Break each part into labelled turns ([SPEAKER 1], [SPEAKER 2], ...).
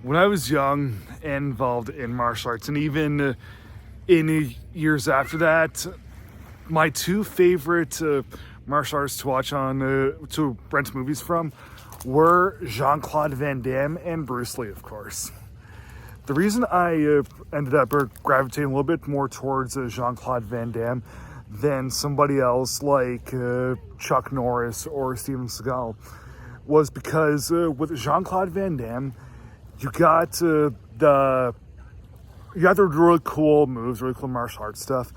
[SPEAKER 1] When I was young and involved in martial arts, and even in years after that, my two favorite martial arts to watch on, to rent movies from, were Jean-Claude Van Damme and Bruce Lee, of course. The reason I ended up gravitating a little bit more towards Jean-Claude Van Damme than somebody else like Chuck Norris or Steven Seagal was because with Jean-Claude Van Damme, you got the really cool moves, really cool martial arts stuff,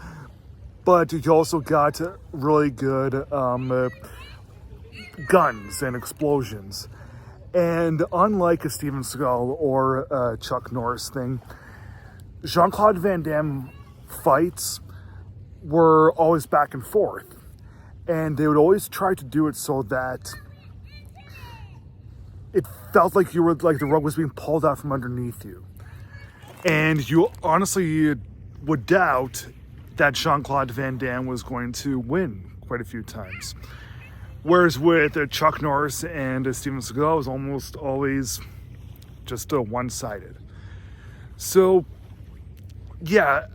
[SPEAKER 1] but you also got really good guns and explosions. And unlike a Steven Seagal or a Chuck Norris thing, Jean-Claude Van Damme fights were always back and forth. And they would always try to do it so that it felt like the rug was being pulled out from underneath you. And you honestly would doubt that Jean-Claude Van Damme was going to win quite a few times. Whereas with Chuck Norris and Steven Seagal, it was almost always just one-sided. So, yeah,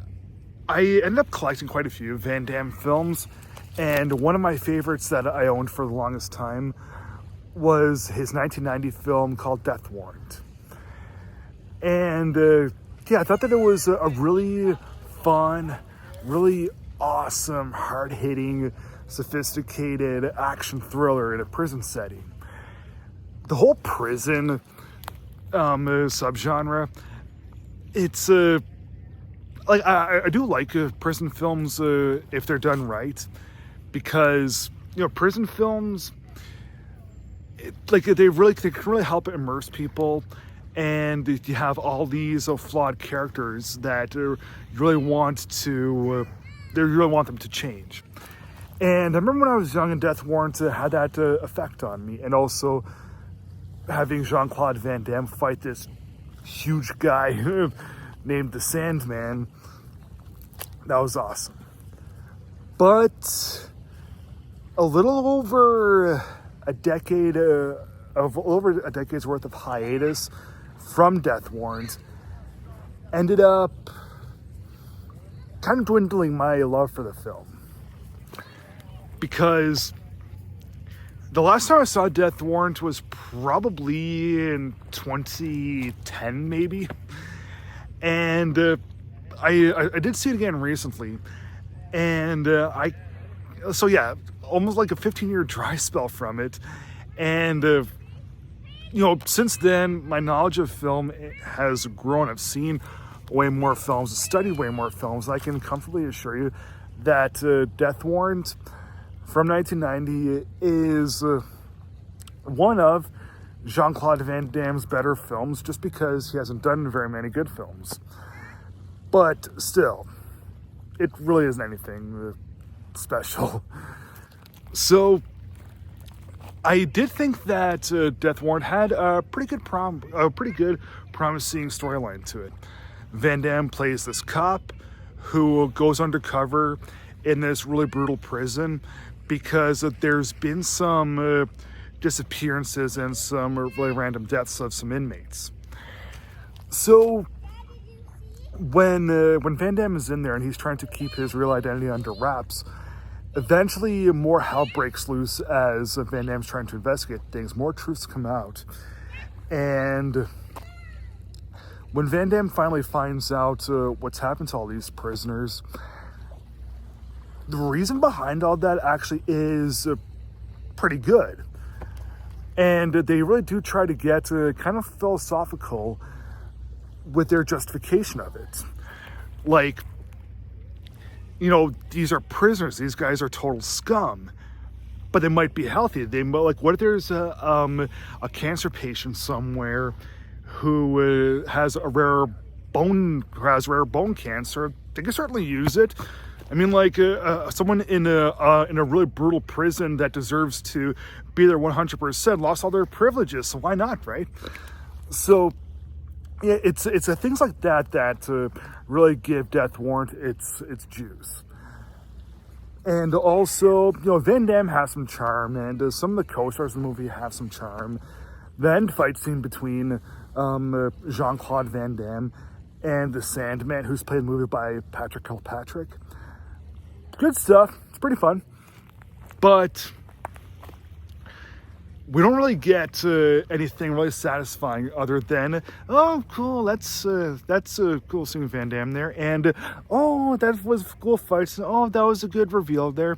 [SPEAKER 1] I ended up collecting quite a few Van Damme films, and one of my favorites that I owned for the longest time was his 1990 film called Death Warrant. And I thought that it was a really fun, really awesome, hard-hitting, sophisticated action thriller in a prison setting. The whole prison subgenre, it's I do like prison films if they're done right, because prison films, they can really help immerse people, and you have all these flawed characters that you really want them to change. And I remember when I was young and Death Warrant had that effect on me, and also having Jean-Claude Van Damme fight this huge guy named the Sandman. That was awesome. But a little over a decade's worth of hiatus from Death Warrant ended up kind of dwindling my love for the film. Because the last time I saw Death Warrant was probably in 2010, maybe. And I did see it again recently. And almost like a 15-year dry spell from it. And, since then, my knowledge of film has grown. I've seen way more films, studied way more films. I can comfortably assure you that Death Warrant from 1990 is one of Jean-Claude Van Damme's better films, just because he hasn't done very many good films. But still, it really isn't anything special. So I did think that Death Warrant had a pretty good, promising storyline to it. Van Damme plays this cop who goes undercover in this really brutal prison because there's been some disappearances and some really random deaths of some inmates. So when Van Damme is in there and he's trying to keep his real identity under wraps, eventually more hell breaks loose as Van Damme's trying to investigate things. More truths come out. And when Van Damme finally finds out what's happened to all these prisoners, the reason behind all that actually is pretty good. And they really do try to get kind of philosophical with their justification of it. Like, these are prisoners. These guys are total scum. But they might be healthy. What if there's a cancer patient somewhere who has rare bone cancer? They can certainly use it. I mean, someone in a really brutal prison that deserves to be there 100% lost all their privileges, so why not, right? So, yeah, it's things like that really give Death Warrant its juice. And also, Van Damme has some charm, and some of the co-stars in the movie have some charm. the end fight scene between Jean-Claude Van Damme and the Sandman, who's played in the movie by Patrick Kilpatrick. Good stuff. It's pretty fun. But we don't really get anything really satisfying other than, oh, cool, that's a cool seeing Van Damme there, and oh, that was cool fights, and oh, that was a good reveal there.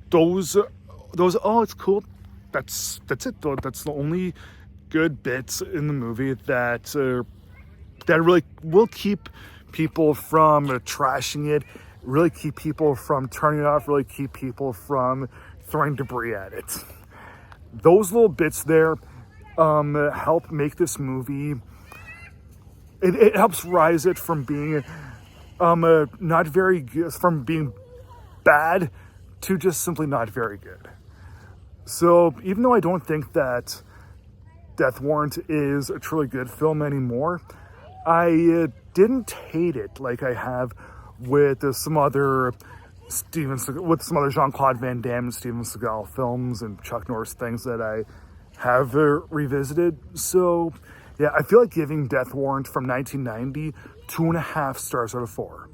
[SPEAKER 1] Those, oh, it's cool. That's it though. That's the only good bits in the movie that really will keep people from trashing it, really keep people from turning it off, really keep people from throwing debris at it. Those little bits there help make this movie. It helps rise it from being not very good, from being bad to just simply not very good. So even though I don't think that Death Warrant is a truly good film anymore, I didn't hate it like I have with some other Jean-Claude Van Damme and Steven Seagal films and Chuck Norris things that I have revisited. So yeah, I feel like giving Death Warrant from 1990 2.5 stars out of 4.